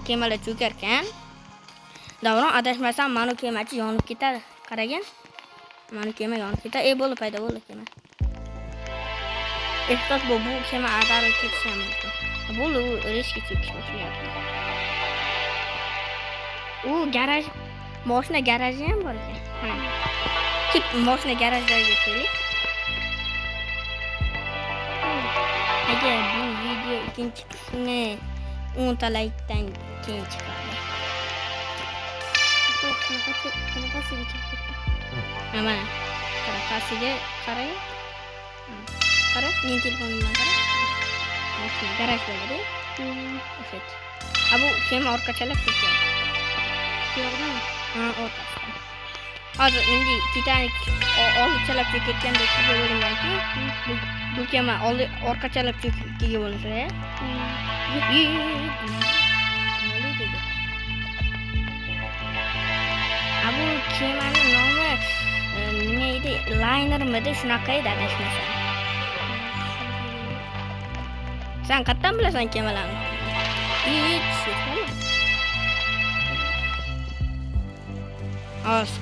kemalar cho'kar ekan. Davron adashmasam mana kemachi yonib ketadi. Qaragin. Mana kema yonib ketadi. Bo'ldi paydo bo'ldi kema. Ehtiyot bu kema ag'darib ketishi mumkin. Bo'ldi u riskga cho'kish boshlayapti. U garaj, mashina garaji ham bor ekan. Kep mashina garajlariga keling. Agar bu video ikkinchi qismi 10 ta laykdan keyin chiqadi. Mana qarasiga qarang. Qara, men telefonimdan qara. Okey, garajda-da. O'sha. Bu kema orqachalab ketgan. Yo'qmi? Orqasida. Hozir endi Titanic oldichalab ketgandek bo'linganki, bu kema orqachalab ketgan bo'lsa, bu kemaning nomi nima edi? Linermidi? Shunaqa edi adashmasam. Sen qayerdan bilasan kemalarni?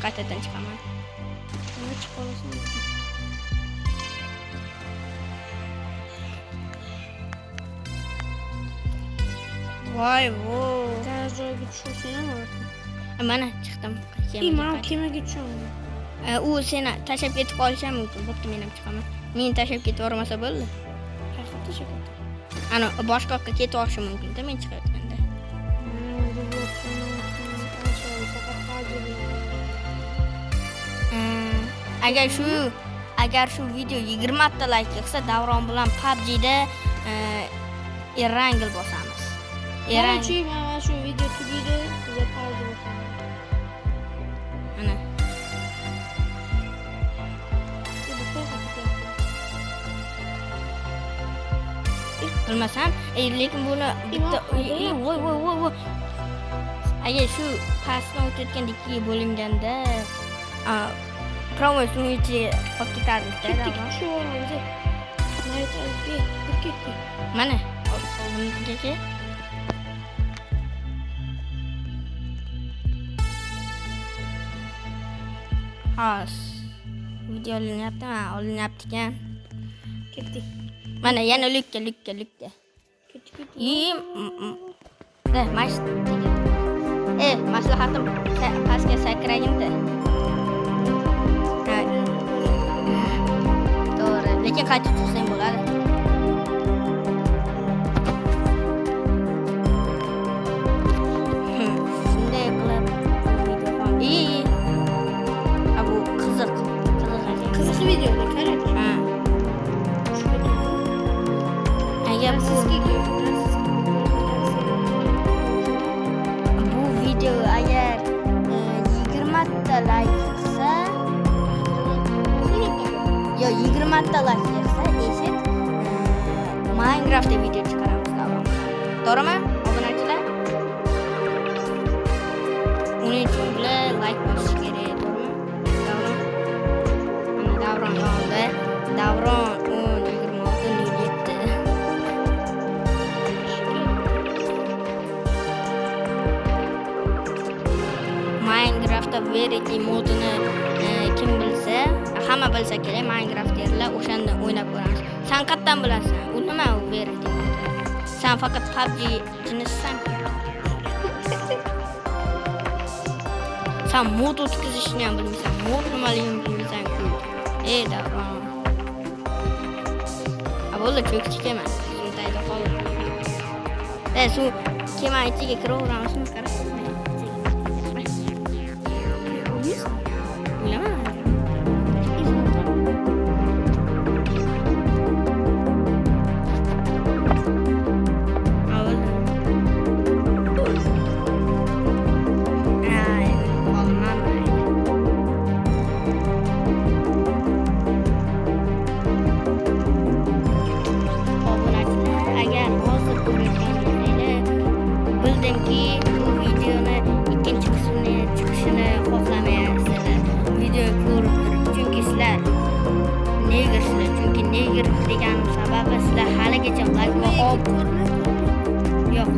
Qaytadan chiqaman. Nima chiqa olasan? Voy, garajga tushsang ham mana chiqdim. Men kemaga tushaman. U seni tashab ketib qolishi mumkin. Bo'pti, men ham chiqaman. Men tashab ketib bormasa bo'ldi. Qayerga tashab ketdi? Ana boshqa yoqqa ketib olishi mumkin-da men chiqayotganda. Agar shu video 20 ta like yig'sa, Davron bilan PUBG da Erangel bosamiz. Erangel mana shu video tugaydi, biz PUBG bosamiz. Ana. Bilmasam, lekin buni bitta voy. Agar shu pastdan o'tayotganda ikkiga bo'linganda promo sunuchi qolib ketardi-da. Shu o'rnida. Mana, bungacha. Xos. Video olinyapti ekan. Ketdik. Mana yana lukka. Maslahatim pastga sakragin-da. To'g'ri, lekin qaytib tursang bo'ladi. Shunday qilib bu qiziq videoda qarang. Agar bu video agar 20 ta like qilsa, 20 ta like qilsa, eshit Minecraftda video chiqaramiz davron. To'g'rimi? Obunachilar? Uning uchun like bosish kerak, to'g'rimi? Davron. Mana davron yonida. Davron 10:26:07. Minecraftda Verity modini kim bilsa, hamma bilsa kerak, Minecraft'erlar o'shanda o'ynab ko'ramiz. Sen qayerdan bilasan? U nima u Verity modi? Sen faqat PUBG jinnissan. Sen mod o'tkazishni ham bilmaysan. Mod nimaligini bilmaysan-ku. Davron. Bo'ldi, cho'kchi kema. Shundayda qoldi. Suv kema ichiga kiraveramizmi? Qarab. Bildimki bu videoni ikkinchi qismini chiqishini xohlamayapsizlar. Video ko'rib turib, chunki sizlar negersizlar. Chunki neger degan sababi sizlar haligacha like va Yo'q,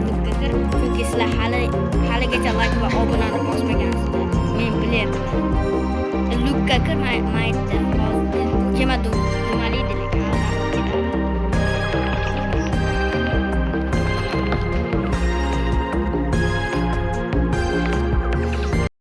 Lukka kir. Chunki sizlar haligacha like va obunani bosmagansizlar. Men bilyapman. Lukka kir, maytda hozir kema